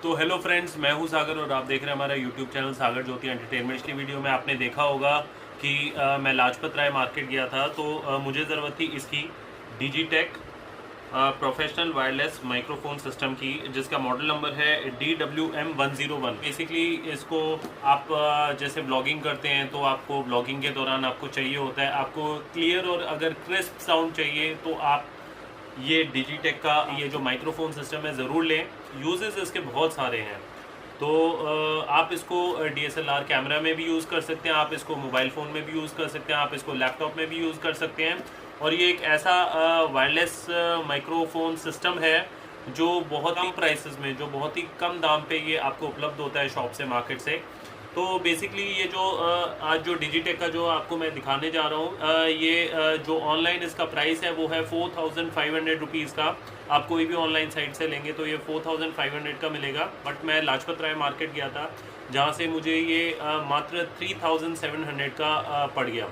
तो hello friends, मैं हूं सागर और आप देख रहे हैं हमारा यूट्यूब चैनल सागर ज्योति एंटरटेनमेंट्स की वीडियो में। आपने देखा होगा कि मैं लाजपत राय मार्केट गया था तो मुझे ज़रूरत थी इसकी Digitek professional wireless microphone system की, जिसका मॉडल नंबर है DWM101। बेसिकली इसको आप जैसे ब्लॉगिंग करते हैं तो आपको ब्लॉगिंग के दौरान आपको चाहिए होता है, आपको क्लियर और अगर क्रिस्प साउंड चाहिए तो आप ये डिजिटेक का ये जो माइक्रोफोन सिस्टम है ज़रूर लें। यूजेस इसके बहुत सारे हैं। तो आप इसको DSLR कैमरा में भी यूज़ कर सकते हैं, आप इसको मोबाइल फ़ोन में भी यूज़ कर सकते हैं, आप इसको लैपटॉप में भी यूज़ कर सकते हैं। और ये एक ऐसा वायरलेस माइक्रोफोन सिस्टम है जो बहुत कम प्राइसेस में, जो बहुत ही कम दाम पे ये आपको उपलब्ध होता है शॉप से, मार्केट से। तो बेसिकली ये जो आज जो डिजिटेक का जो आपको मैं दिखाने जा रहा हूँ, ये जो ऑनलाइन इसका प्राइस है वो है 4500 रुपीज़ का। आप कोई भी ऑनलाइन साइट से लेंगे तो ये 4500 का मिलेगा। बट मैं लाजपत राय मार्केट गया था जहाँ से मुझे ये मात्र 3700 का पड़ गया।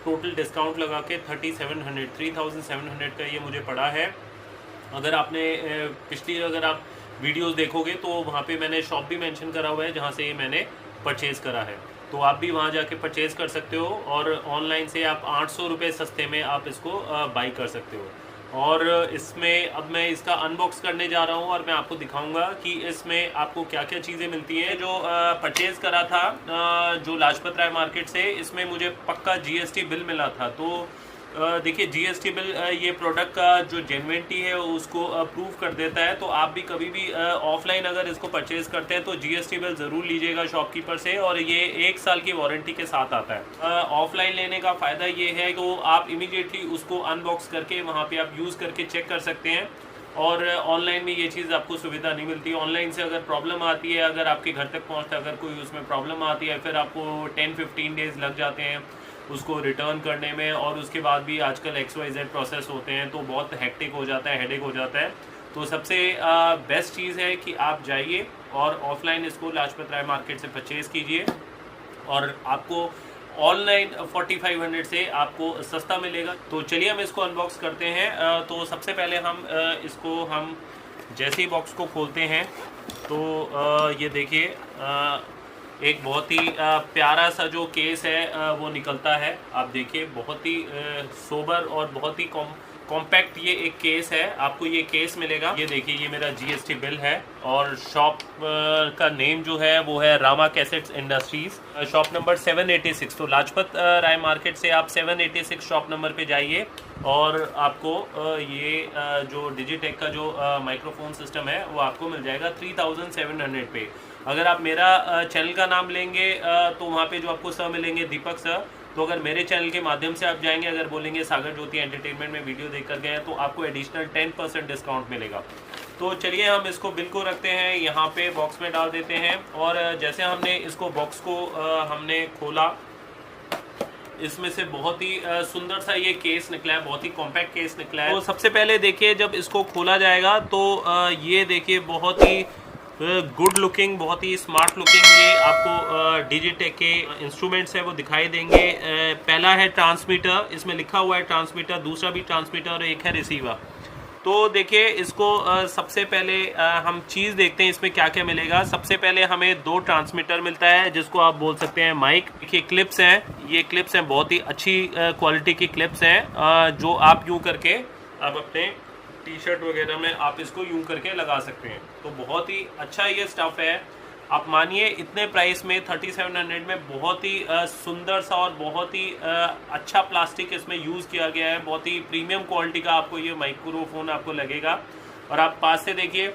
टोटल डिस्काउंट लगा के 3700 का ये मुझे पड़ा है। अगर आपने पिछली अगर आप वीडियोस देखोगे तो वहाँ पे मैंने शॉप भी मेंशन करा हुआ है जहाँ से ये मैंने परचेज़ करा है, तो आप भी वहाँ जाके परचेज़ कर सकते हो। और ऑनलाइन से आप 800 रुपये सस्ते में आप इसको बाई कर सकते हो। और इसमें अब मैं इसका अनबॉक्स करने जा रहा हूँ और मैं आपको दिखाऊंगा कि इसमें आपको क्या क्या चीज़ें मिलती हैं। जो परचेज़ करा था जो लाजपत राय मार्केट से, इसमें मुझे पक्का GST बिल मिला था। तो देखिए GST बिल ये प्रोडक्ट का जो जेन्युइनिटी है उसको प्रूव कर देता है। तो आप भी कभी भी ऑफलाइन अगर इसको परचेज़ करते हैं तो GST बिल ज़रूर लीजिएगा शॉपकीपर से, और ये 1 साल की वारंटी के साथ आता है। ऑफलाइन लेने का फ़ायदा ये है कि आप इमीडिएटली उसको अनबॉक्स करके वहाँ पे आप यूज़ करके चेक कर सकते हैं, और ऑनलाइन में ये चीज़ आपको सुविधा नहीं मिलती। ऑनलाइन से अगर प्रॉब्लम आती है, अगर आपके घर तक पहुँचता है, अगर कोई उसमें प्रॉब्लम आती है, फिर आपको 10-15 डेज़ लग जाते हैं उसको रिटर्न करने में। और उसके बाद भी आजकल XYZ प्रोसेस होते हैं तो बहुत हेक्टिक हो जाता है, हेडेक हो जाता है। तो सबसे बेस्ट चीज़ है कि आप जाइए और ऑफलाइन इसको लाजपत राय मार्केट से परचेज़ कीजिए, और आपको ऑनलाइन 4500 से आपको सस्ता मिलेगा। तो चलिए हम इसको अनबॉक्स करते हैं। तो सबसे पहले हम इसको हम जैसे ही बॉक्स को खोलते हैं तो ये देखिए एक बहुत ही प्यारा सा जो केस है वो निकलता है। आप देखिए बहुत ही सोबर और बहुत ही कॉम्पैक्ट ये एक केस है। आपको ये केस मिलेगा। ये देखिए ये मेरा GST बिल है, और शॉप का नेम जो है वो है Rama cassettes industries, shop number 786। तो लाजपत राय मार्केट से आप 786 शॉप नंबर पे जाइए और आपको ये जो डिजिटेक का जो माइक्रोफोन सिस्टम है वो आपको मिल जाएगा 3700 पे। अगर आप मेरा चैनल का नाम लेंगे तो वहाँ पे जो आपको सर मिलेंगे, दीपक सर। तो अगर मेरे चैनल के माध्यम से आप जाएंगे, अगर बोलेंगे सागर ज्योति एंटरटेनमेंट में वीडियो देख कर गए हैं, तो आपको एडिशनल 10% डिस्काउंट मिलेगा। तो चलिए हम इसको बिल को रखते हैं, यहाँ पे बॉक्स में डाल देते हैं। और जैसे हमने इसको बॉक्स को हमने खोला, इसमें से बहुत ही सुंदर सा ये केस निकला है, बहुत ही कॉम्पैक्ट केस निकला है। तो सबसे पहले देखिए जब इसको खोला जाएगा तो ये देखिए बहुत ही गुड लुकिंग, बहुत ही स्मार्ट लुकिंग ये आपको डिजिटेक के इंस्ट्रूमेंट्स है वो दिखाई देंगे। पहला है ट्रांसमीटर, इसमें लिखा हुआ है ट्रांसमीटर, दूसरा भी ट्रांसमीटर और एक है रिसीवर। तो देखिए इसको सबसे पहले हम चीज़ देखते हैं इसमें क्या क्या मिलेगा। सबसे पहले हमें 2 ट्रांसमीटर मिलता है जिसको आप बोल सकते हैं माइक। देखिए क्लिप्स हैं, ये क्लिप्स हैं, बहुत ही अच्छी क्वालिटी की क्लिप्स हैं जो आप यूँ करके आप अपने टी-शर्ट वगैरह में आप इसको यूं करके लगा सकते हैं। तो बहुत ही अच्छा ये स्टफ़ है। आप मानिए इतने प्राइस में 3700 में बहुत ही सुंदर सा और बहुत ही अच्छा प्लास्टिक इसमें यूज़ किया गया है। बहुत ही प्रीमियम क्वालिटी का आपको ये माइक्रोफोन आपको लगेगा। और आप पास से देखिए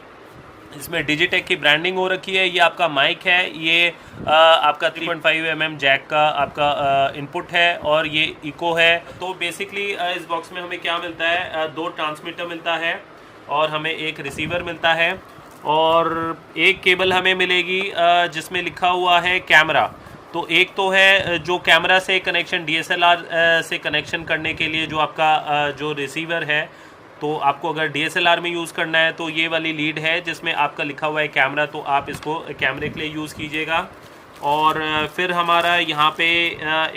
इसमें डिजिटेक की ब्रांडिंग हो रखी है। ये आपका माइक है, ये आपका 3.5 mm जैक का आपका इनपुट है, और ये इको है। तो बेसिकली इस बॉक्स में हमें क्या मिलता है, 2 ट्रांसमीटर मिलता है, और हमें एक रिसीवर मिलता है, और एक केबल हमें मिलेगी जिसमें लिखा हुआ है कैमरा। तो एक तो है जो कैमरा से कनेक्शन, DSLR से कनेक्शन करने के लिए जो आपका जो रिसीवर है। तो आपको अगर DSLR में यूज़ करना है तो ये वाली लीड है जिसमें आपका लिखा हुआ है कैमरा, तो आप इसको कैमरे के लिए यूज़ कीजिएगा। और फिर हमारा यहाँ पे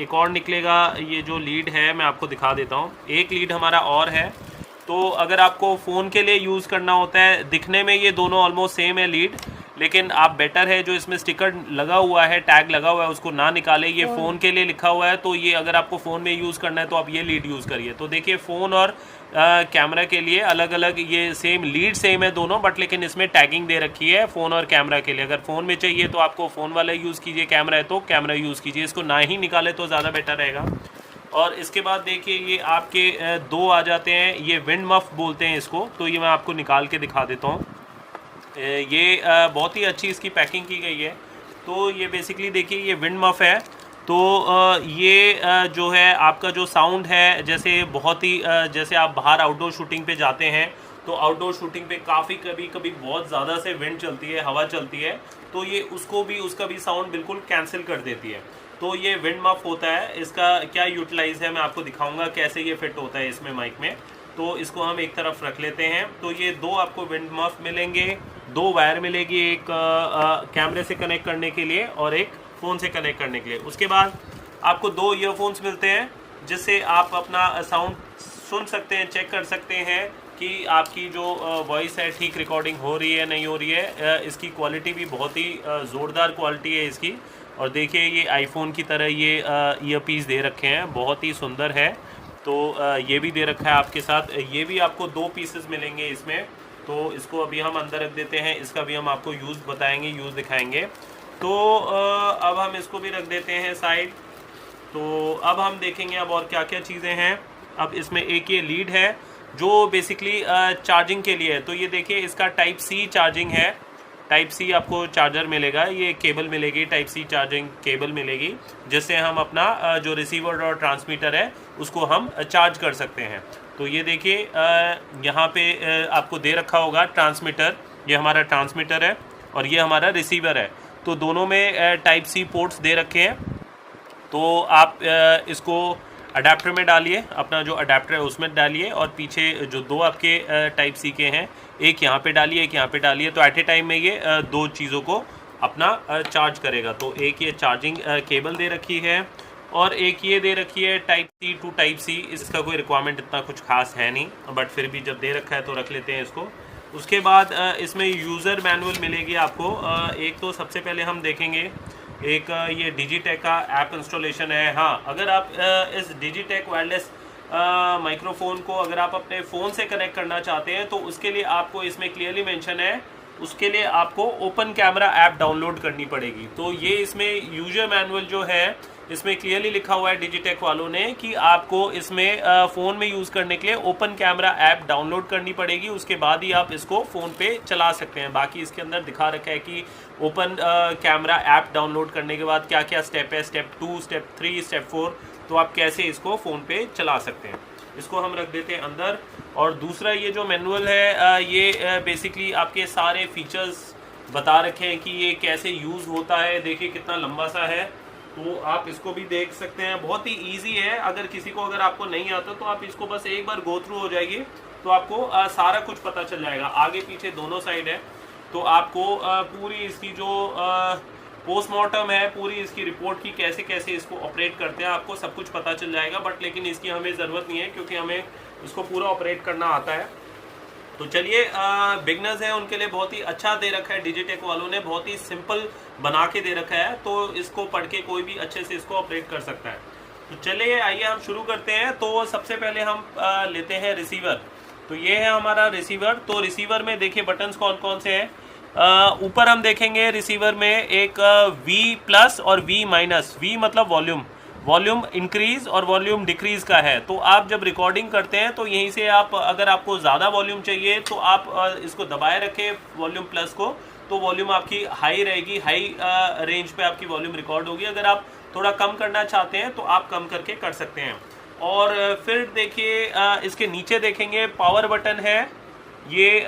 एक और निकलेगा, ये जो लीड है मैं आपको दिखा देता हूँ। एक लीड हमारा और है, तो अगर आपको फ़ोन के लिए यूज़ करना होता है, दिखने में ये दोनों ऑलमोस्ट सेम है लीड, लेकिन आप बेटर है जो इसमें स्टिकर लगा हुआ है, टैग लगा हुआ है, उसको ना निकालें। ये फ़ोन के लिए लिखा हुआ है, तो ये अगर आपको फ़ोन में यूज़ करना है तो आप ये लीड यूज़ करिए। तो देखिए फ़ोन और कैमरा के लिए अलग अलग, ये सेम लीड सेम है दोनों, बट लेकिन इसमें टैगिंग दे रखी है फ़ोन और कैमरा के लिए। अगर फ़ोन में चाहिए तो आपको फ़ोन वाला यूज़ कीजिए, कैमरा है तो कैमरा यूज़ कीजिए, इसको ना ही निकाले तो ज़्यादा बेटर रहेगा। और इसके बाद देखिए ये आपके दो आ जाते हैं, ये विंड मफ बोलते हैं इसको। तो ये मैं आपको निकाल के दिखा देता हूँ। ये बहुत ही अच्छी इसकी पैकिंग की गई है। तो ये बेसिकली देखिए ये विंड मफ है। तो ये जो है आपका जो साउंड है, जैसे बहुत ही जैसे आप बाहर आउटडोर शूटिंग पे जाते हैं तो आउटडोर शूटिंग पे काफ़ी कभी बहुत ज़्यादा से विंड चलती है, हवा चलती है, तो ये उसका भी साउंड बिल्कुल कैंसिल कर देती है। तो ये विंड मफ होता है। इसका क्या यूटिलाइज है मैं आपको दिखाऊंगा कैसे ये फिट होता है इसमें माइक में। तो इसको हम एक तरफ रख लेते हैं। तो ये दो आपको विंड मफ मिलेंगे, दो वायर मिलेगी, एक कैमरे से कनेक्ट करने के लिए और एक फ़ोन से कनेक्ट करने के लिए। उसके बाद आपको दो ईयरफोन्स मिलते हैं जिससे आप अपना साउंड सुन सकते हैं, चेक कर सकते हैं कि आपकी जो वॉइस है ठीक रिकॉर्डिंग हो रही है नहीं हो रही है। इसकी क्वालिटी भी बहुत ही ज़ोरदार क्वालिटी है इसकी। और देखिए ये आईफोन की तरह ये ईयरपीस दे रखे हैं, बहुत ही सुंदर है। तो ये भी दे रखा है आपके साथ। ये भी आपको दो पीसेस मिलेंगे इसमें। तो इसको अभी हम अंदर रख देते हैं, इसका भी हम आपको यूज़ बताएंगे, यूज़ दिखाएंगे। तो अब हम इसको भी रख देते हैं साइड। तो अब हम देखेंगे अब और क्या क्या चीज़ें हैं। अब इसमें एक ये लीड है जो बेसिकली चार्जिंग के लिए है। तो ये देखिए इसका टाइप सी चार्जिंग है, टाइप सी आपको चार्जर मिलेगा, ये केबल मिलेगी, टाइप सी चार्जिंग केबल मिलेगी, जिससे हम अपना जो रिसीवर और ट्रांसमीटर है उसको हम चार्ज कर सकते हैं। तो ये देखिए यहाँ पे आपको दे रखा होगा ट्रांसमीटर, ये हमारा ट्रांसमीटर है और ये हमारा रिसीवर है। तो दोनों में टाइप सी पोर्ट्स दे रखे हैं। तो आप इसको अडेप्टर में डालिए, अपना जो अडेप्टर है उसमें डालिए, और पीछे जो दो आपके टाइप सी के हैं, एक यहाँ पे डालिए, एक यहाँ पे डालिए। तो एट ए टाइम में ये दो चीज़ों को अपना चार्ज करेगा। तो एक ये चार्जिंग केबल दे रखी है और एक ये दे रखी है type C to type C. इसका कोई रिक्वायरमेंट इतना कुछ खास है नहीं, बट फिर भी जब दे रखा है तो रख लेते हैं इसको। उसके बाद इसमें यूज़र मैनुअल मिलेगी आपको। एक तो सबसे पहले हम देखेंगे एक ये डिजिटेक का ऐप इंस्टॉलेशन है। हाँ, अगर आप इस डिजिटेक वायरलेस माइक्रोफोन को अगर आप अपने फ़ोन से कनेक्ट करना चाहते हैं तो उसके लिए आपको इसमें क्लियरली मेंशन है, उसके लिए आपको ओपन कैमरा ऐप डाउनलोड करनी पड़ेगी। तो ये इसमें यूजर मैनुअल जो है इसमें क्लियरली लिखा हुआ है डिजिटेक वालों ने कि आपको इसमें फ़ोन में यूज़ करने के लिए ओपन कैमरा ऐप डाउनलोड करनी पड़ेगी, उसके बाद ही आप इसको फ़ोन पे चला सकते हैं। बाकी इसके अंदर दिखा रखा है कि ओपन कैमरा ऐप डाउनलोड करने के बाद क्या क्या स्टेप है, स्टेप 2, स्टेप 3, स्टेप 4, तो आप कैसे इसको फ़ोन पे चला सकते हैं। इसको हम रख देते हैं अंदर। और दूसरा ये जो मैनुअल है ये बेसिकली आपके सारे फीचर्स बता रखे हैं कि ये कैसे यूज़ होता है। देखिए कितना लंबा सा है, तो आप इसको भी देख सकते हैं। बहुत ही इजी है, अगर किसी को अगर आपको नहीं आता तो आप इसको बस एक बार गो थ्रू हो जाइए तो आपको सारा कुछ पता चल जाएगा। आगे पीछे दोनों साइड है, तो आपको पूरी इसकी जो पोस्टमार्टम है, पूरी इसकी रिपोर्ट की कैसे कैसे इसको ऑपरेट करते हैं आपको सब कुछ पता चल जाएगा। बट लेकिन इसकी हमें ज़रूरत नहीं है क्योंकि हमें इसको पूरा ऑपरेट करना आता है। तो चलिए बिगनर्स हैं उनके लिए बहुत ही अच्छा दे रखा है डिजिटेक वालों ने, बहुत ही सिंपल बना के दे रखा है। तो इसको पढ़ के कोई भी अच्छे से इसको ऑपरेट कर सकता है। तो चलिए आइए हम शुरू करते हैं। तो सबसे पहले हम लेते हैं रिसीवर। तो ये है हमारा रिसीवर। तो रिसीवर में देखिए बटन्स कौन कौन से हैं। ऊपर हम देखेंगे रिसीवर में एक V+ और V-। V मतलब वॉल्यूम इंक्रीज और वॉल्यूम डिक्रीज का है। तो आप जब रिकॉर्डिंग करते हैं तो यहीं से आप अगर आपको ज़्यादा वॉल्यूम चाहिए तो आप इसको दबाए रखें वॉल्यूम प्लस को, तो वॉल्यूम आपकी हाई रहेगी, हाई रेंज पे आपकी वॉल्यूम रिकॉर्ड होगी। अगर आप थोड़ा कम करना चाहते हैं तो आप कम करके कर सकते हैं। और फिर देखिए इसके नीचे देखेंगे पावर बटन है। ये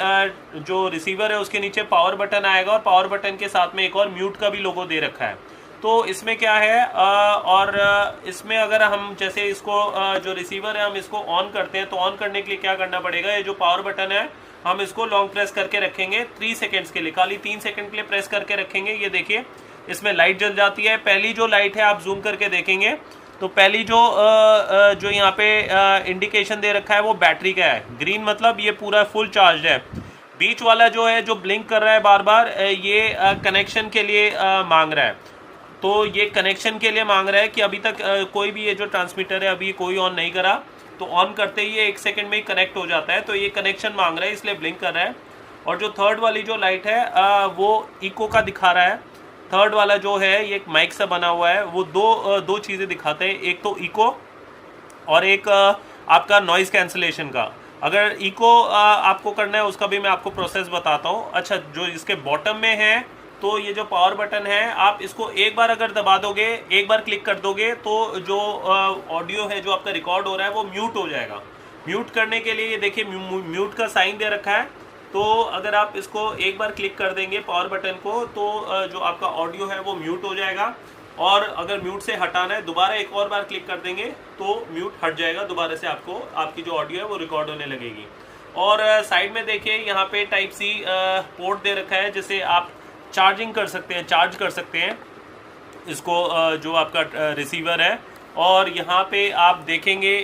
जो रिसीवर है उसके नीचे पावर बटन आएगा और पावर बटन के साथ में एक और म्यूट का भी लोगो दे रखा है। तो इसमें क्या है और इसमें अगर हम जैसे इसको जो रिसीवर है हम इसको ऑन करते हैं तो ऑन करने के लिए क्या करना पड़ेगा, ये जो पावर बटन है हम इसको लॉन्ग प्रेस करके रखेंगे 3 सेकेंड्स के लिए, खाली 3 सेकेंड के लिए प्रेस करके रखेंगे। ये देखिए इसमें लाइट जल जाती है। पहली जो लाइट है आप जूम करके देखेंगे तो पहली जो यहाँ पे इंडिकेशन दे रखा है वो बैटरी का है। ग्रीन मतलब ये पूरा फुल चार्ज है, बीच वाला जो है जो ब्लिंक कर रहा है बार बार, ये कनेक्शन के लिए मांग रहा है। तो ये कनेक्शन के लिए मांग रहा है कि अभी तक कोई भी ये जो ट्रांसमीटर है अभी कोई ऑन नहीं करा, तो ऑन करते ही ये 1 सेकंड में ही कनेक्ट हो जाता है। तो ये कनेक्शन मांग रहा है, इसलिए ब्लिंक कर रहा है। और जो थर्ड वाली जो लाइट है वो इको का दिखा रहा है। थर्ड वाला जो है ये एक माइक सा बना हुआ है, वो दो चीज़ें दिखाते हैं, एक तो इको और एक आपका नॉइज़ कैंसलेशन का। अगर इको आपको करना है उसका भी मैं आपको प्रोसेस बताता हूँ। अच्छा, जो इसके बॉटम में है तो ये जो पावर बटन है, आप इसको एक बार अगर दबा दोगे, एक बार क्लिक कर दोगे, तो जो ऑडियो है जो आपका रिकॉर्ड हो रहा है वो म्यूट हो जाएगा। म्यूट करने के लिए ये देखिए म्यूट का साइन दे रखा है। तो अगर आप इसको एक बार क्लिक कर देंगे पावर बटन को, तो जो आपका ऑडियो है वो म्यूट हो जाएगा। और अगर म्यूट से हटाना है, दोबारा एक और बार क्लिक कर देंगे तो म्यूट हट जाएगा, दोबारा से आपको आपकी जो ऑडियो है वो रिकॉर्ड होने लगेगी। और साइड में देखिए यहाँ पे टाइप सी पोर्ट दे रखा है, जिसे आप चार्जिंग कर सकते हैं, चार्ज कर सकते हैं इसको, जो आपका रिसीवर है। और यहाँ पे आप देखेंगे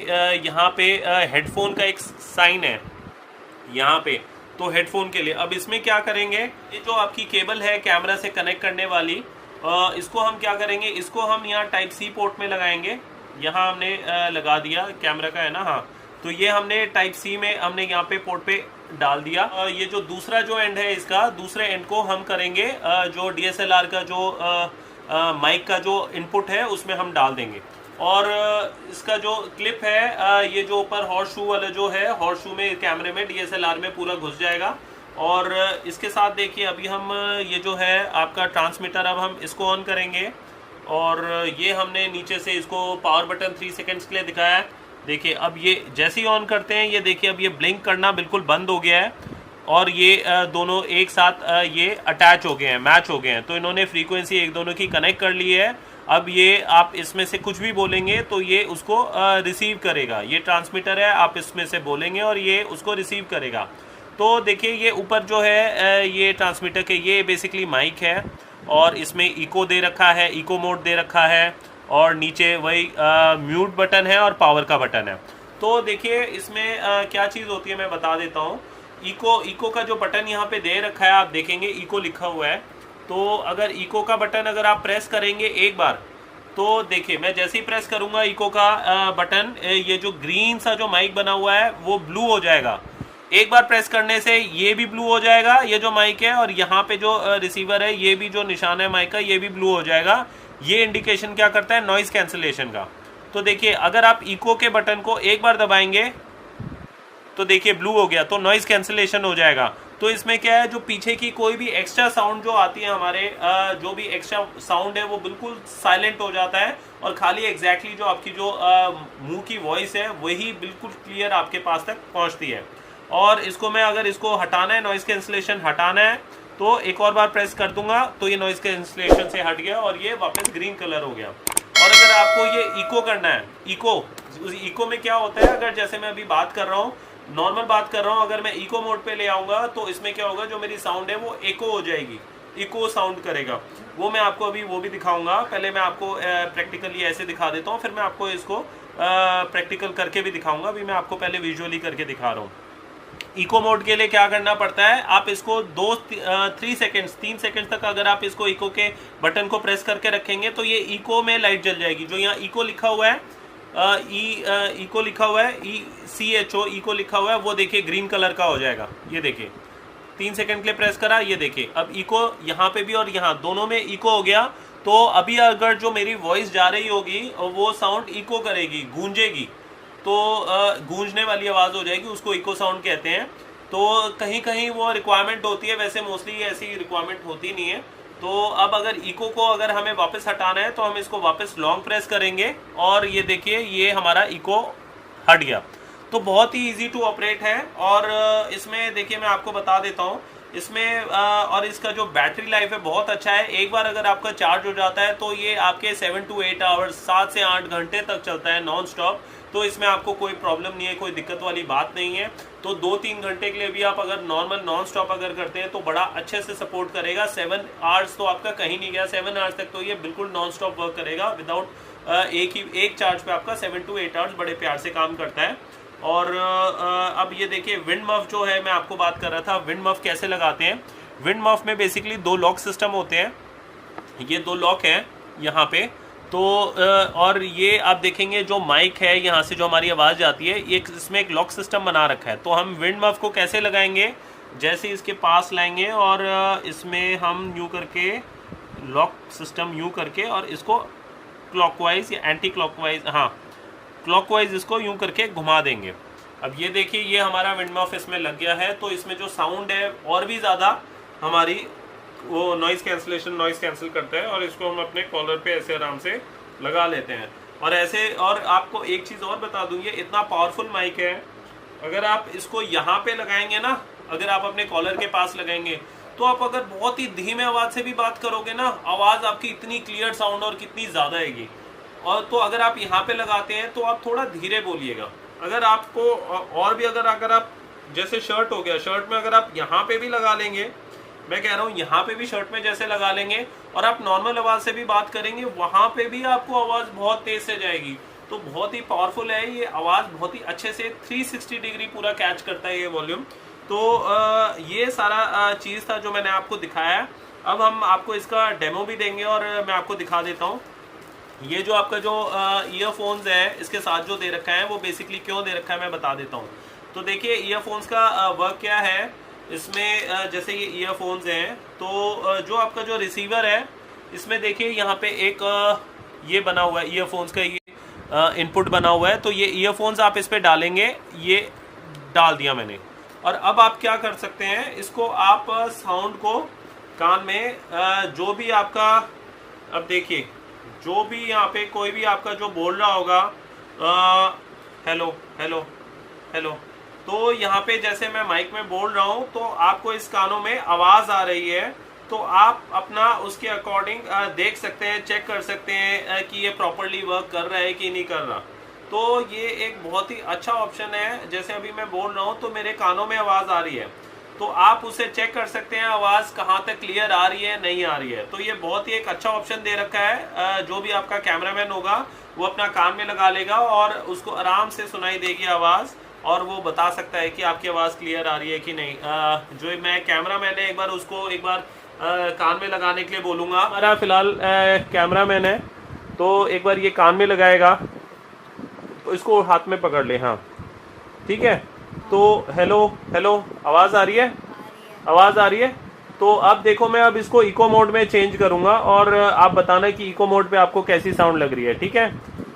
यहाँ पे हेडफोन का एक साइन है यहाँ पे, तो हेडफोन के लिए। अब इसमें क्या करेंगे, ये जो आपकी केबल है कैमरा से कनेक्ट करने वाली, इसको हम क्या करेंगे, इसको हम यहाँ टाइप सी पोर्ट में लगाएंगे। यहाँ हमने लगा दिया, कैमरा का है ना, हाँ। तो ये हमने टाइप सी में हमने यहाँ पे पोर्ट पे डाल दिया। ये जो दूसरा जो एंड है इसका, दूसरे एंड को हम करेंगे जो DSLR का जो माइक का जो इनपुट है उसमें हम डाल देंगे। और इसका जो क्लिप है, ये जो ऊपर हॉर्स शू वाला जो है, हॉर्स शू में कैमरे में DSLR में पूरा घुस जाएगा। और इसके साथ देखिए अभी हम ये जो है आपका ट्रांसमीटर, अब हम इसको ऑन करेंगे। और ये हमने नीचे से इसको पावर बटन 3 सेकेंड्स के लिए दिखाया है। देखिए अब ये जैसे ही ऑन करते हैं, ये देखिए अब ये ब्लिंक करना बिल्कुल बंद हो गया है। और ये दोनों एक साथ ये अटैच हो गए हैं, मैच हो गए हैं। तो इन्होंने फ्रीक्वेंसी एक दोनों की कनेक्ट कर ली है। अब ये आप इसमें से कुछ भी बोलेंगे तो ये उसको रिसीव करेगा। ये ट्रांसमीटर है, आप इसमें से बोलेंगे और ये उसको रिसीव करेगा। तो देखिए ये ऊपर जो है ये ट्रांसमीटर के, ये बेसिकली माइक है और इसमें इको दे रखा है, इको मोड दे रखा है। और नीचे वही म्यूट बटन है और पावर का बटन है। तो देखिए इसमें क्या चीज़ होती है मैं बता देता हूँ। इको का जो बटन यहाँ पे दे रखा है, आप देखेंगे इको लिखा हुआ है। तो अगर इको का बटन अगर आप प्रेस करेंगे एक बार, तो देखिए मैं जैसे ही प्रेस करूँगा इको का बटन, ये जो ग्रीन सा जो माइक बना हुआ है वो ब्लू हो जाएगा। एक बार प्रेस करने से ये भी ब्लू हो जाएगा, ये जो माइक है। और यहाँ पे जो रिसीवर है, ये भी जो निशान है माइक का, ये भी ब्लू हो जाएगा। ये इंडिकेशन क्या करता है, नॉइज़ कैंसलेशन का। तो देखिए अगर आप इको के बटन को एक बार दबाएंगे तो देखिए ब्लू हो गया, तो नॉइज़ कैंसलेशन हो जाएगा। तो इसमें क्या है, जो पीछे की कोई भी एक्स्ट्रा साउंड जो आती है हमारे, जो भी एक्स्ट्रा साउंड है वो बिल्कुल साइलेंट हो जाता है। और खाली एग्जैक्टली जो आपकी जो मुंह की वॉइस है वही बिल्कुल क्लियर आपके पास तक पहुंचती है। और इसको मैं अगर इसको हटाना है, नॉइज़ कैंसलेशन हटाना है, तो एक और बार प्रेस कर दूंगा तो ये नॉइज़ कैंसलेशन से हट गया और ये वापस ग्रीन कलर हो गया। और अगर आपको ये इको करना है, इको में क्या होता है, अगर जैसे मैं अभी बात कर रहा हूँ, नॉर्मल बात कर रहा हूँ, अगर मैं इको मोड पे ले आऊँगा तो इसमें क्या होगा, जो मेरी साउंड है वो इको हो जाएगी, इको साउंड करेगा। वो मैं आपको अभी वो भी दिखाऊंगा। पहले मैं आपको प्रैक्टिकली ऐसे दिखा देता हूँ, फिर मैं आपको इसको प्रैक्टिकल करके भी दिखाऊंगा। अभी मैं आपको पहले विजुअली करके दिखा रहा हूँ। इको मोड के लिए क्या करना पड़ता है, आप इसको 3 सेकेंड्स तक अगर आप इसको इको के बटन को प्रेस करके रखेंगे तो ये इको में लाइट जल जाएगी। जो यहाँ इको लिखा हुआ है, इको लिखा हुआ है, ECHO इको लिखा हुआ है, वो देखिए ग्रीन कलर का हो जाएगा। ये देखिए 3 सेकेंड के लिए प्रेस करा, ये देखिए अब इको यहाँ पे भी और यहाँ दोनों में इको हो गया। तो अभी अगर जो मेरी वॉइस जा रही होगी वो साउंड इको करेगी, गूंजेगी, तो गूंजने वाली आवाज़ हो जाएगी, उसको इको साउंड कहते हैं। तो कहीं कहीं वो रिक्वायरमेंट होती है, वैसे मोस्टली ऐसी रिक्वायरमेंट होती नहीं है। तो अब अगर इको को अगर हमें वापस हटाना है तो हम इसको वापस लॉन्ग प्रेस करेंगे और ये देखिए ये हमारा इको हट गया। तो बहुत ही इजी टू ऑपरेट है। और इसमें देखिए मैं आपको बता देता हूँ, इसमें और इसका जो बैटरी लाइफ है बहुत अच्छा है। एक बार अगर आपका चार्ज हो जाता है तो ये आपके 7 to 8 आवर्स, 7 से 8 घंटे तक चलता है नॉन स्टॉप। तो इसमें आपको कोई प्रॉब्लम नहीं है, कोई दिक्कत वाली बात नहीं है। तो 2-3 घंटे के लिए भी आप अगर नॉर्मल नॉन स्टॉप अगर करते हैं तो बड़ा अच्छे से सपोर्ट करेगा। 7 आवर्स तो आपका कहीं नहीं गया, 7 आवर्स तक तो ये बिल्कुल नॉन स्टॉप वर्क करेगा विदाउट एक चार्ज पे आपका 7 to 8 आवर्स बड़े प्यार से काम करता है। और अब ये देखिए विंड मफ जो है, मैं आपको बात कर रहा था विंड मफ कैसे लगाते हैं। विंड मफ में बेसिकली 2 लॉक सिस्टम होते हैं, ये 2 लॉक हैं यहाँ पे। तो और ये आप देखेंगे जो माइक है यहाँ से जो हमारी आवाज़ जाती है, ये इसमें एक लॉक सिस्टम बना रखा है। तो हम विंड मफ को कैसे लगाएंगे, जैसे इसके पास लाएंगे और इसमें हम यूँ करके लॉक सिस्टम यूँ करके और इसको क्लॉकवाइज या एंटी क्लॉकवाइज, हाँ क्लॉकवाइज इसको यूँ करके घुमा देंगे। अब ये देखिए ये हमारा विंड मफ इसमें लग गया है। तो इसमें जो साउंड है और भी ज़्यादा हमारी वो नॉइज़ कैंसिल करता है। और इसको हम अपने कॉलर पे ऐसे आराम से लगा लेते हैं। और ऐसे, और आपको एक चीज़ और बता दूँ, ये इतना पावरफुल माइक है, अगर आप इसको यहाँ पे लगाएंगे ना, अगर आप अपने कॉलर के पास लगाएंगे तो आप अगर बहुत ही धीमे आवाज़ से भी बात करोगे ना, आवाज़ आपकी इतनी क्लियर साउंड और कितनी ज़्यादा आएगी। और तो अगर आप यहाँ पे लगाते हैं तो आप थोड़ा धीरे बोलिएगा। अगर आपको और भी अगर आप जैसे शर्ट हो गया, शर्ट में अगर आप यहाँ पे भी लगा लेंगे, मैं कह रहा हूँ यहाँ पे भी शर्ट में जैसे लगा लेंगे और आप नॉर्मल आवाज़ से भी बात करेंगे, वहाँ पे भी आपको आवाज़ बहुत तेज़ से जाएगी। तो बहुत ही पावरफुल है ये आवाज़, बहुत ही अच्छे से 360 डिग्री पूरा कैच करता है ये वॉल्यूम। तो ये सारा चीज़ था जो मैंने आपको दिखाया है। अब हम आपको इसका डेमो भी देंगे और मैं आपको दिखा देता हूँ। ये जो आपका जो ईयरफोन्स है इसके साथ जो दे रखा है वो बेसिकली क्यों दे रखा है मैं बता देता हूँ। तो देखिए ईयरफोन्स का वर्क क्या है इसमें, जैसे ये ईयरफोन्स हैं तो जो आपका जो रिसीवर है इसमें देखिए यहाँ पे एक ये बना हुआ है, ईयरफोन्स का ये इनपुट बना हुआ है। तो ये ईयरफोन्स आप इस पर डालेंगे, ये डाल दिया मैंने। और अब आप क्या कर सकते हैं, इसको आप साउंड को कान में जो भी आपका, अब देखिए जो भी यहाँ पे कोई भी आपका जो बोल रहा होगा हेलो हेलो हेलो, तो यहाँ पे जैसे मैं माइक में बोल रहा हूँ तो आपको इस कानों में आवाज़ आ रही है। तो आप अपना उसके अकॉर्डिंग देख सकते हैं, चेक कर सकते हैं कि ये प्रॉपरली वर्क कर रहा है कि नहीं कर रहा। तो ये एक बहुत ही अच्छा ऑप्शन है। जैसे अभी मैं बोल रहा हूँ तो मेरे कानों में आवाज़ आ रही है, तो आप उसे चेक कर सकते हैं आवाज़ कहाँ तक क्लियर आ रही है नहीं आ रही है। तो ये बहुत ही एक अच्छा ऑप्शन दे रखा है। जो भी आपका कैमरामैन होगा वो अपना कान में लगा लेगा और उसको आराम से सुनाई देगी आवाज़, और वो बता सकता है कि आपकी आवाज़ क्लियर आ रही है कि नहीं। जो मैं कैमरामैन है एक बार कान में लगाने के लिए बोलूँगा। हमारा फ़िलहाल कैमरामैन है तो एक बार ये कान में लगाएगा, तो इसको हाथ में पकड़ ले, हाँ ठीक है। तो हेलो हेलो आवाज़ आ रही है, आवाज़ आ रही है। तो अब देखो मैं अब इसको इको मोड में चेंज करूँगा और आप बताना कि इको मोड पे आपको कैसी साउंड लग रही है, ठीक है।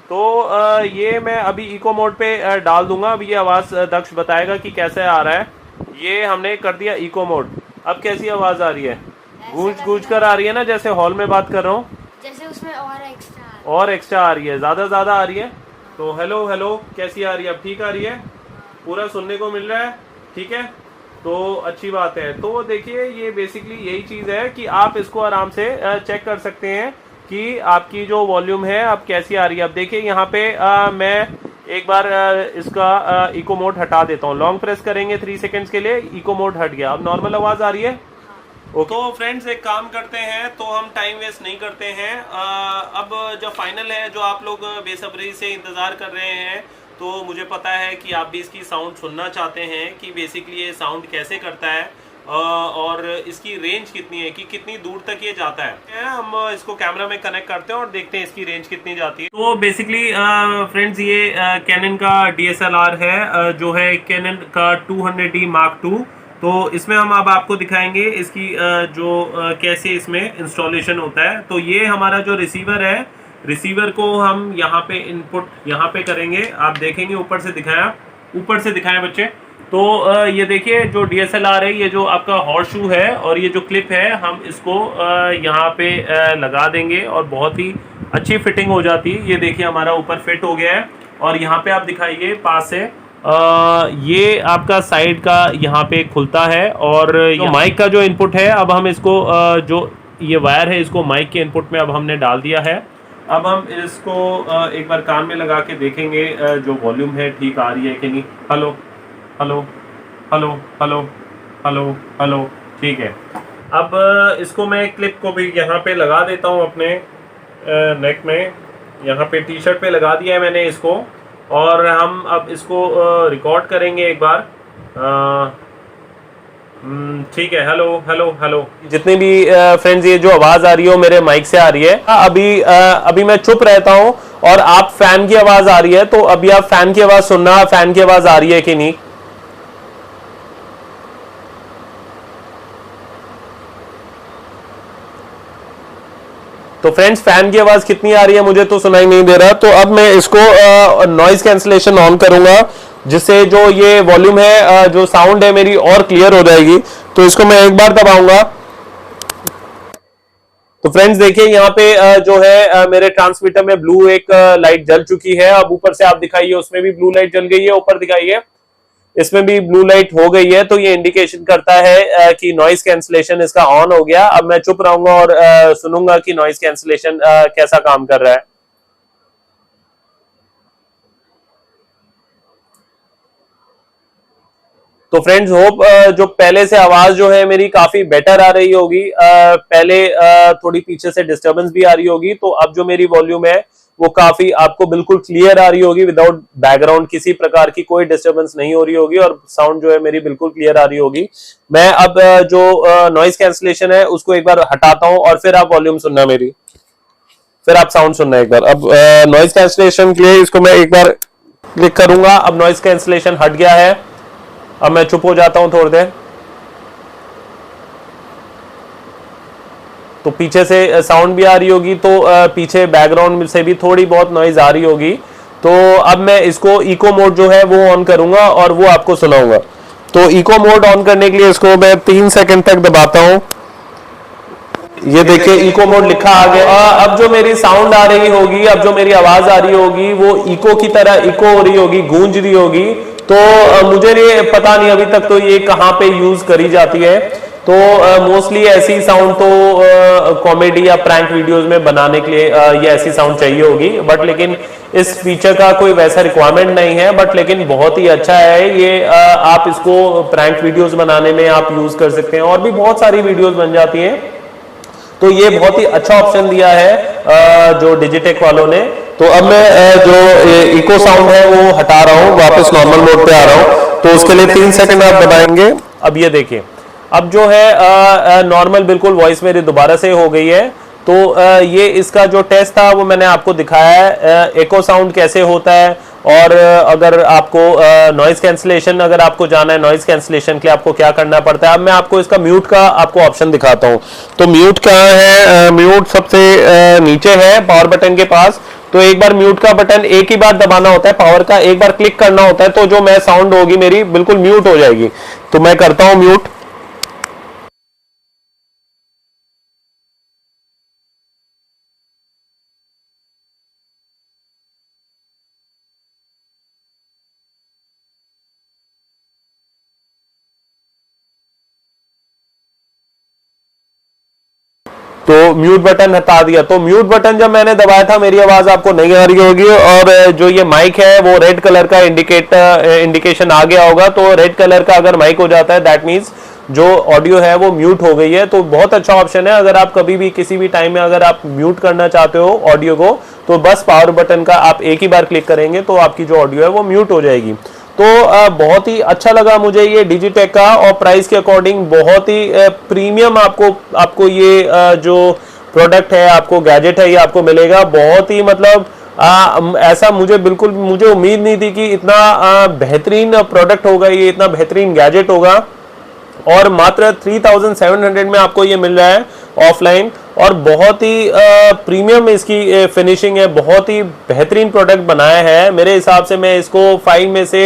तो ये मैं अभी इको मोड पे डाल दूंगा। अब ये आवाज़ दक्ष बताएगा कि कैसे आ रहा है। ये हमने कर दिया इको मोड। अब कैसी आवाज़ आ रही है, गूंज कर आ रही है ना, जैसे हॉल में बात कर रहा हूँ, जैसे उसमें और एक्स्ट्रा आ रही है, ज़्यादा आ रही है। तो हेलो हेलो कैसी आ रही है, अब ठीक आ रही है, पूरा सुनने को मिल रहा है, ठीक है। तो अच्छी बात है। तो देखिए ये बेसिकली यही चीज़ है कि आप इसको आराम से चेक कर सकते हैं कि आपकी जो वॉल्यूम है अब कैसी आ रही है। अब देखिए यहाँ पे मैं एक बार इसका इको मोड हटा देता हूँ। लॉन्ग प्रेस करेंगे 3 सेकंड्स के लिए, इको मोड हट गया। अब नॉर्मल आवाज़ आ रही है। तो फ्रेंड्स एक काम करते हैं, तो हम टाइम वेस्ट नहीं करते हैं। अब जो फाइनल है, जो आप लोग बेसब्री से इंतज़ार कर रहे हैं, तो मुझे पता है कि आप भी इसकी साउंड सुनना चाहते हैं कि बेसिकली ये साउंड कैसे करता है और इसकी रेंज कितनी है, कि कितनी दूर तक ये जाता है। हम इसको कैमरा में कनेक्ट करते हैं और देखते हैं इसकी रेंज कितनी जाती है। तो बेसिकली फ्रेंड्स ये कैनन का DSLR है, जो है कैनन का 200D Mark II। तो इसमें हम अब आपको दिखाएंगे इसकी कैसे इसमें इंस्टॉलेशन होता है। तो ये हमारा जो रिसीवर है, रिसीवर को हम यहाँ पे इनपुट यहाँ पे करेंगे। आप देखेंगे ऊपर से दिखाएं बच्चे। तो ये देखिए जो DSLR है, ये जो आपका हॉर्स शू है और ये जो क्लिप है, हम इसको यहाँ पे लगा देंगे और बहुत ही अच्छी फिटिंग हो जाती है। ये देखिए हमारा ऊपर फिट हो गया है। और यहाँ पे आप दिखाइए पास से, ये आपका साइड का यहाँ पे खुलता है। और जो माइक का जो इनपुट है, अब हम इसको जो ये वायर है इसको माइक के इनपुट में अब हमने डाल दिया है। अब हम इसको एक बार कान में लगा के देखेंगे जो वॉल्यूम है ठीक आ रही है कि नहीं। Hello hello hello hello hello hello, ठीक है। अब इसको मैं क्लिप को भी यहाँ पे लगा देता हूँ अपने नेक में, यहाँ पे टी-शर्ट पे लगा दिया है मैंने इसको। और हम अब इसको रिकॉर्ड करेंगे एक बार। ठीक है, हेलो हेलो हेलो। जितनी भी फ्रेंड्स ये जो आवाज आ रही हो मेरे माइक से आ रही है, अभी मैं चुप रहता हूं और आप फैन की आवाज आ रही है, तो अभी आप फैन की आवाज सुनना, फैन की आवाज आ रही है कि नहीं। तो फ्रेंड्स फैन की आवाज कितनी आ रही है मुझे तो सुनाई नहीं दे रहा। तो अब मैं इसको नॉइज कैंसलेशन ऑन करूंगा, जिससे जो ये वॉल्यूम है, जो साउंड है मेरी और क्लियर हो जाएगी। तो इसको मैं एक बार दबाऊंगा। तो फ्रेंड्स देखिए यहाँ पे जो है मेरे ट्रांसमीटर में ब्लू एक लाइट जल चुकी है। अब ऊपर से आप दिखाइए, उसमें भी ब्लू लाइट जल गई है। ऊपर दिखाइए, इसमें भी ब्लू लाइट हो गई है। तो ये इंडिकेशन करता है कि नॉइज कैंसलेशन इसका ऑन हो गया। अब मैं चुप रहूंगा और सुनूंगा कि नॉइज कैंसलेशन कैसा काम कर रहा है। तो फ्रेंड्स होप जो पहले से आवाज जो है मेरी काफी बेटर आ रही होगी। पहले थोड़ी पीछे से डिस्टरबेंस भी आ रही होगी, तो अब जो मेरी वॉल्यूम है वो काफी आपको बिल्कुल क्लियर आ रही होगी, विदाउट बैकग्राउंड किसी प्रकार की कोई डिस्टरबेंस नहीं हो रही होगी, और साउंड जो है मेरी बिल्कुल क्लियर आ रही होगी। मैं अब जो नॉइज कैंसलेशन है उसको एक बार हटाता हूं और फिर आप वॉल्यूम सुनना मेरी, फिर आप साउंड सुनना एक बार। अब नॉइज कैंसलेशन के लिए इसको मैं एक बार क्लिक करूंगा। अब नॉइज कैंसलेशन हट गया है। अब मैं चुप हो जाता हूं थोड़ी देर। तो पीछे से साउंड भी आ रही होगी, तो पीछे बैकग्राउंड से भी थोड़ी बहुत नॉइज आ रही होगी। तो अब मैं इसको इको मोड जो है वो ऑन करूंगा और वो आपको सुनाऊंगा। तो इको मोड ऑन करने के लिए इसको मैं 3 सेकंड तक दबाता हूं। ये देखिए इको मोड लिखा आ गया। अब जो मेरी साउंड आ रही होगी, अब जो मेरी आवाज आ रही होगी वो इको की तरह इको हो रही होगी, गूंज रही होगी। तो मुझे ये पता नहीं अभी तक तो ये कहाँ पे यूज करी जाती है। तो मोस्टली ऐसी साउंड तो कॉमेडी या प्रैंक वीडियोस में बनाने के लिए ये ऐसी साउंड चाहिए होगी। बट लेकिन इस फीचर का कोई वैसा रिक्वायरमेंट नहीं है, बट लेकिन बहुत ही अच्छा है ये। आप इसको प्रैंक वीडियोस बनाने में आप यूज कर सकते हैं, और भी बहुत सारी वीडियोस बन जाती हैं। तो ये बहुत ही अच्छा ऑप्शन दिया है जो डिजिटेक वालों ने। तो अब मैं जो इको साउंड है वो हटा रहा हूँ, वापस नॉर्मल मोड पे आ रहा हूँ। तो उसके लिए 3 सेकंड आप दबाएंगे। अब ये देखिए, अब जो है नॉर्मल बिल्कुल वॉइस मेरी दोबारा से हो गई है। तो ये इसका जो टेस्ट था वो मैंने आपको दिखाया है, एको साउंड कैसे होता है। और अगर आपको नॉइज कैंसलेशन, अगर आपको जाना है नॉइज कैंसलेशन के लिए आपको क्या करना पड़ता है। अब मैं आपको इसका म्यूट का आपको ऑप्शन दिखाता हूं। तो म्यूट कहाँ है? म्यूट सबसे नीचे है पावर बटन के पास। तो एक बार म्यूट का बटन एक ही बार दबाना होता है, पावर का एक बार क्लिक करना होता है, तो जो मैं साउंड होगी मेरी बिल्कुल म्यूट हो जाएगी। तो मैं करता हूं म्यूट। तो म्यूट बटन हटा दिया। तो म्यूट बटन जब मैंने दबाया था मेरी आवाज आपको नहीं आ रही होगी, और जो ये माइक है वो रेड कलर का इंडिकेशन आ गया होगा। तो रेड कलर का अगर माइक हो जाता है दैट मीन्स जो ऑडियो है वो म्यूट हो गई है। तो बहुत अच्छा ऑप्शन है। अगर आप कभी भी किसी भी टाइम में अगर आप म्यूट करना चाहते हो ऑडियो को, तो बस पावर बटन का आप एक ही बार क्लिक करेंगे तो आपकी जो ऑडियो है वो म्यूट हो जाएगी। तो बहुत ही अच्छा लगा मुझे ये डिजिटेक का, और प्राइस के अकॉर्डिंग बहुत ही प्रीमियम आपको ये जो प्रोडक्ट है, आपको गैजेट है, ये आपको मिलेगा। बहुत ही मतलब ऐसा मुझे उम्मीद नहीं थी कि इतना बेहतरीन प्रोडक्ट होगा, ये इतना बेहतरीन गैजेट होगा। और मात्र 3700 में आपको ये मिल रहा है ऑफलाइन, और बहुत ही प्रीमियम इसकी फिनिशिंग है। बहुत ही बेहतरीन प्रोडक्ट बनाया है। मेरे हिसाब से मैं इसको 5 में से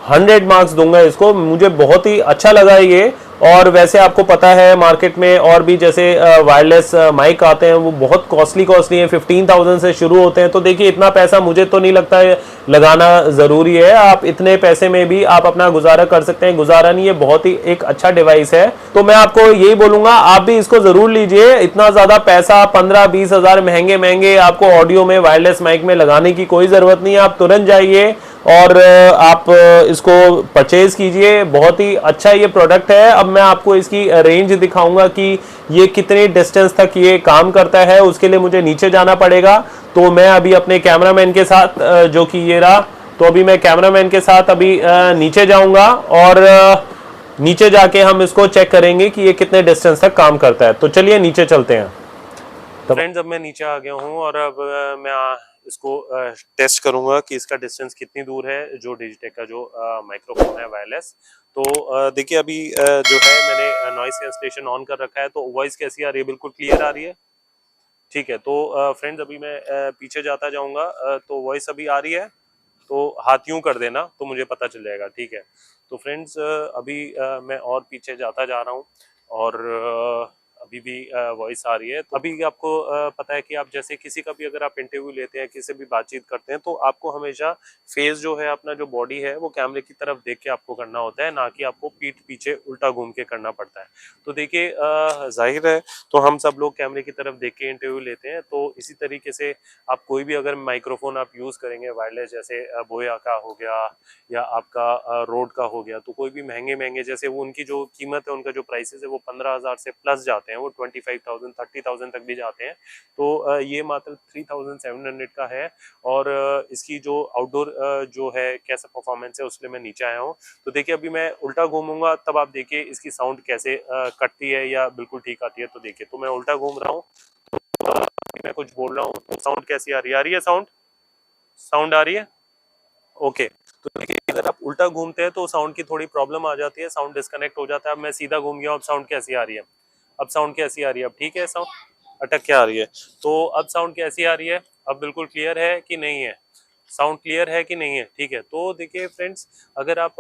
100 मार्क्स दूंगा इसको। मुझे बहुत ही अच्छा लगा ये। और वैसे आपको पता है मार्केट में और भी जैसे वायरलेस माइक आते हैं, वो बहुत कॉस्टली हैं, 15,000 से शुरू होते हैं। तो देखिए इतना पैसा मुझे तो नहीं लगता है लगाना ज़रूरी है। आप इतने पैसे में भी आप अपना गुजारा कर सकते हैं। गुजारा नहीं, ये बहुत ही एक अच्छा डिवाइस है। तो मैं आपको यही बोलूंगा आप भी इसको ज़रूर लीजिए। इतना ज़्यादा पैसा 15-20 हज़ार महंगे आपको ऑडियो में, वायरलेस माइक में लगाने की कोई ज़रूरत नहीं है। आप तुरंत जाइए और आप इसको परचेज कीजिए। बहुत ही अच्छा ये प्रोडक्ट है। अब मैं आपको इसकी रेंज दिखाऊंगा कि ये कितने डिस्टेंस तक ये काम करता है। उसके लिए मुझे नीचे जाना पड़ेगा। तो मैं अभी अपने कैमरामैन के साथ जो कि ये रहा, तो अभी मैं कैमरामैन के साथ अभी नीचे जाऊंगा और नीचे जाके हम इसको चेक करेंगे कि ये कितने डिस्टेंस तक काम करता है। तो चलिए नीचे चलते हैं। तो फ्रेंड्स अब मैं नीचे आ गया हूँ और अब मैं इसको टेस्ट करूंगा कि इसका डिस्टेंस कितनी दूर है, जो डिजिटेक का जो माइक्रोफोन है वायरलेस। तो देखिए अभी जो है मैंने नॉइस कैंसलेशन ऑन कर रखा है, तो वॉइस कैसी आ रही है? बिल्कुल क्लियर आ रही है। ठीक है, तो फ्रेंड्स अभी मैं पीछे जाता जाऊंगा, तो वॉइस अभी आ रही है, तो हाथ यूं कर देना तो मुझे पता चल जाएगा। ठीक है, तो फ्रेंड्स अभी मैं और पीछे जाता जा रहा हूँ और अभी भी वॉइस आ रही है। तो अभी आपको पता है कि आप जैसे किसी का भी अगर आप इंटरव्यू लेते हैं, किसी भी बातचीत करते हैं, तो आपको हमेशा फेस जो है, अपना जो बॉडी है, वो कैमरे की तरफ देख के आपको करना होता है, ना कि आपको पीठ पीछे उल्टा घूम के करना पड़ता है। तो देखिए जाहिर है, तो हम सब लोग कैमरे की तरफ देख के इंटरव्यू लेते हैं। तो इसी तरीके से आप कोई भी अगर माइक्रोफोन आप यूज करेंगे वायरलेस, जैसे बोया का हो गया या आपका रोड का हो गया, तो कोई भी महंगे महंगे, जैसे वो उनकी जो कीमत है, उनका जो प्राइसेस है, वो 15,000 से प्लस जाते हैं, वो 25,000 30,000 तक भी जाते हैं। तो ये मात्र 3,700 का है। और इसकी जो आउटडोर जो है कैसा परफॉर्मेंस है, उसके मैं नीचे आया हूँ। तो देखिए अभी मैं उल्टा घूमूंगा, तब आप देखिए इसकी साउंड कैसे कटती है या बिल्कुल ठीक आती है। तो देखिए, तो मैं उल्टा घूम रहा हूँ, मैं कुछ बोल रहा हूँ, तो साउंड कैसी आ रही है? आ रही है साउंड? साउंड आ रही है? ओके। तो देखिए अगर आप उल्टा घूमते हैं तो साउंड की थोड़ी प्रॉब्लम आ जाती है, साउंड डिस्कनेक्ट हो जाता है। अब मैं सीधा घूम गया, अब साउंड कैसी आ रही है? अब साउंड कैसी आ रही है? अब ठीक है साउंड? अटक क्या आ रही है? तो अब साउंड कैसी आ रही है? अब बिल्कुल क्लियर है कि नहीं है? साउंड क्लियर है कि नहीं है? ठीक है। तो देखिए फ्रेंड्स, अगर आप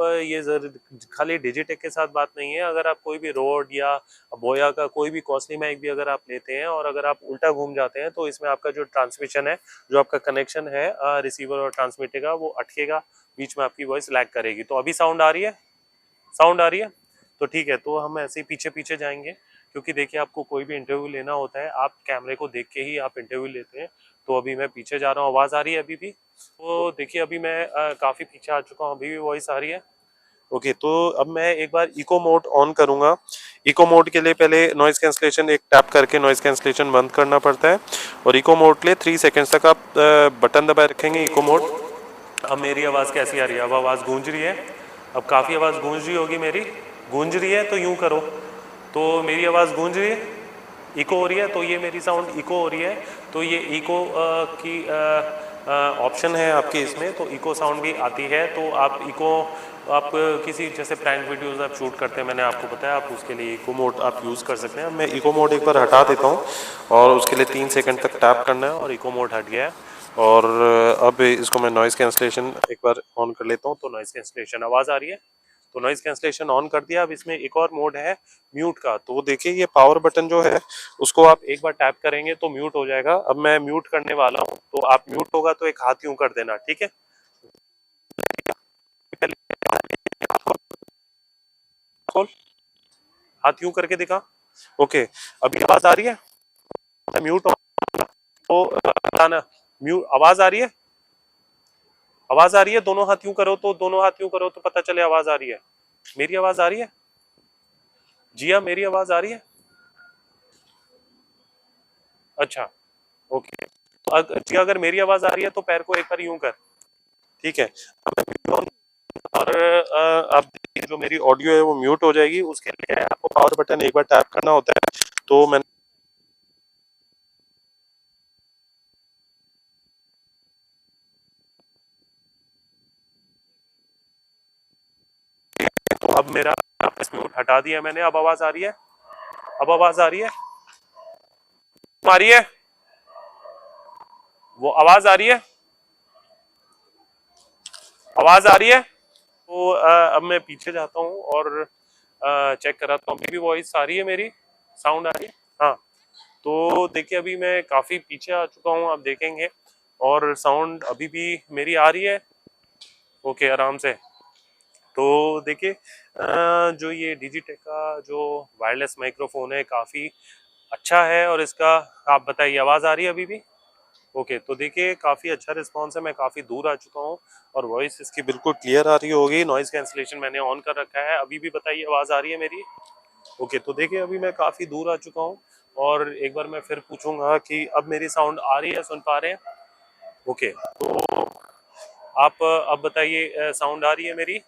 खाली डिजिटेक के साथ बात नहीं है, अगर आप कोई भी रोड या बोया का कोई भी कॉस्टली माइक भी अगर आप लेते हैं और अगर आप उल्टा घूम जाते हैं, तो इसमें आपका जो ट्रांसमिशन है, जो आपका कनेक्शन है रिसीवर और ट्रांसमीटर का, वो अटकेगा, बीच में आपकी वॉइस लैग करेगी। तो अभी साउंड आ रही है? साउंड आ रही है? तो ठीक है, तो हम ऐसे ही पीछे पीछे जाएंगे, क्योंकि देखिए आपको कोई भी इंटरव्यू लेना होता है, आप कैमरे को देख के ही आप इंटरव्यू लेते हैं। तो अभी मैं पीछे जा रहा हूँ, आवाज आ रही है अभी भी? तो देखिए अभी मैं काफी पीछे आ चुका हूँ, अभी भी वॉइस आ रही है। ओके, तो अब मैं एक बार इको मोड ऑन करूंगा। इको मोड के लिए पहले नॉइज कैंसलेशन एक टैप करके नॉइज कैंसलेशन बंद करना पड़ता है, और इको मोड के लिए 3 सेकंड्स तक आप बटन दबाए रखेंगे, इको मोड। अब मेरी आवाज़ कैसी आ रही है? अब आवाज़ गूंज रही है, अब काफ़ी आवाज़ गूंज रही होगी मेरी। गूंज रही है तो यूं करो, तो मेरी आवाज़ गूंज रही है, इको हो रही है, तो ये मेरी साउंड इको हो रही है। तो ये इको की ऑप्शन है आपके इसमें, तो इको साउंड भी आती है। तो आप इको, आप किसी जैसे प्रैंक वीडियोस आप शूट करते हैं, मैंने आपको बताया, आप उसके लिए इको मोड आप यूज़ कर सकते हैं। मैं इको मोड एक बार हटा देता हूँ और उसके लिए 3 सेकंड तक टैप करना है, और इको मोड हट गया है। और अब इसको मैं नॉइज़ कैंसलेशन एक बार ऑन कर लेता हूँ। तो नॉइज़ कैंसलेशन आवाज़ आ रही है, तो नॉइज़ कैंसलेशन ऑन कर दिया। अब इसमें एक और मोड है म्यूट का। तो देखिए ये पावर बटन जो है, उसको आप एक बार टैप करेंगे तो म्यूट हो जाएगा। अब मैं म्यूट करने वाला हूँ, तो आप म्यूट होगा तो एक हाथ यूं कर देना, ठीक है? खोल, हाथ यूं करके दिखा। ओके, अभी आवाज आ रही है? म्यूट तो बताना। म्यूट, आवाज आ रही है? आवाज आ रही है? दोनों हाथ यूं करो, तो दोनों हाथ यूं करो तो पता चले आवाज आ रही है। मेरी आवाज आ रही है? जी हाँ, मेरी आवाज आ रही है। अच्छा, ओके। तो जी अगर मेरी आवाज आ रही है तो पैर को एक बार यूं कर, ठीक है? और आप देखिए जो मेरी ऑडियो है वो म्यूट हो जाएगी। उसके लिए आपको पावर बटन एक बार टैप करना होता है। तो मैंने, तो अब मेरा वापस म्यूट हटा दिया मैंने। अब आवाज आ रही है? अब आवाज आ रही है? आ रही है? वो आवाज आ रही है? आवाज आ रही है? तो अब मैं पीछे जाता हूँ और चेक कराता हूँ, अभी भी वॉइस आ रही है मेरी? साउंड आ रही है? हाँ। तो देखिए अभी मैं काफी पीछे आ चुका हूँ, आप देखेंगे, और साउंड अभी भी मेरी आ रही है। ओके, आराम से। तो देखिए जो ये डिजिटेक का जो वायरलेस माइक्रोफोन है, काफी अच्छा है। और इसका, आप बताइए, आवाज आ रही है अभी भी? ओके, तो देखिए काफी अच्छा रिस्पॉन्स है, मैं काफी दूर आ चुका हूँ और वॉइस इसकी बिल्कुल क्लियर आ रही होगी। नॉइज कैंसलेशन मैंने ऑन कर रखा है। अभी भी बताइए आवाज आ रही है मेरी? ओके, तो देखिए अभी मैं काफी दूर आ चुका हूँ, और एक बार मैं फिर पूछूंगा कि अब मेरी साउंड आ रही है, सुन पा रहे हैं? ओके, तो आप अब बताइए, साउंड आ रही है मेरी?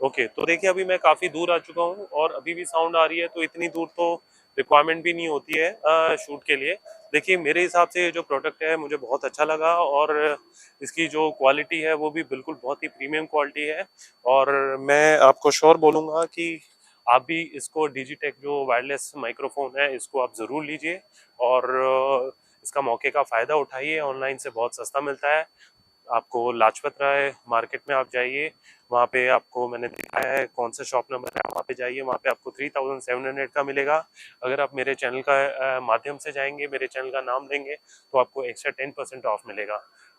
ओके, तो देखिए अभी मैं काफ़ी दूर आ चुका हूँ और अभी भी साउंड आ रही है, तो इतनी दूर तो रिक्वायरमेंट भी नहीं होती है शूट के लिए। देखिए मेरे हिसाब से ये जो प्रोडक्ट है मुझे बहुत अच्छा लगा, और इसकी जो क्वालिटी है वो भी बिल्कुल बहुत ही प्रीमियम क्वालिटी है। और मैं आपको श्योर बोलूँगा कि आप भी इसको डिजिटेक जो वायरलेस माइक्रोफोन है इसको आप ज़रूर लीजिए, और इसका मौके का फ़ायदा उठाइए। ऑनलाइन से बहुत सस्ता मिलता है। आपको लाजपत राय मार्केट में आप जाइए, वहाँ पे आपको मैंने दिखाया है कौन सा शॉप नंबर है, वहाँ पे जाइए, वहाँ पे आपको 3700 का मिलेगा। अगर आप मेरे चैनल का माध्यम से जाएंगे, मेरे चैनल का नाम देंगे, तो आपको एक्स्ट्रा 10% ऑफ मिलेगा।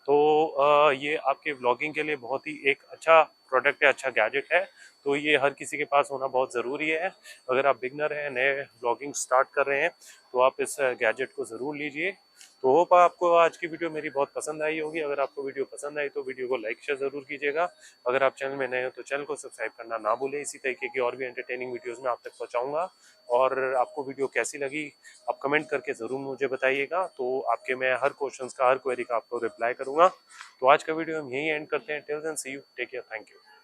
तो ये आपके ब्लॉगिंग के लिए बहुत ही एक अच्छा प्रोडक्ट है, अच्छा गैजेट है। तो ये हर किसी के पास होना बहुत ज़रूरी है। अगर आप बिगनर हैं, नए ब्लॉगिंग स्टार्ट कर रहे हैं, तो आप इस गैजेट को ज़रूर लीजिए। तो होप आपको आज की वीडियो मेरी बहुत पसंद आई होगी। अगर आपको वीडियो पसंद आई तो वीडियो को लाइक शेयर ज़रूर कीजिएगा। अगर आप चैनल में नए हो तो चैनल को सब्सक्राइब करना ना भूलें। इसी तरीके की और भी एंटरटेनिंग वीडियोस में आप तक पहुंचाऊंगा। और आपको वीडियो कैसी लगी आप कमेंट करके ज़रूर मुझे बताइएगा, तो आपके मैं हर क्वेश्चंस का, हर क्वेरी का आपको रिप्लाई करूंगा। तो आज का वीडियो हम यहीं एंड करते हैं। Till then see you, take care, thank you.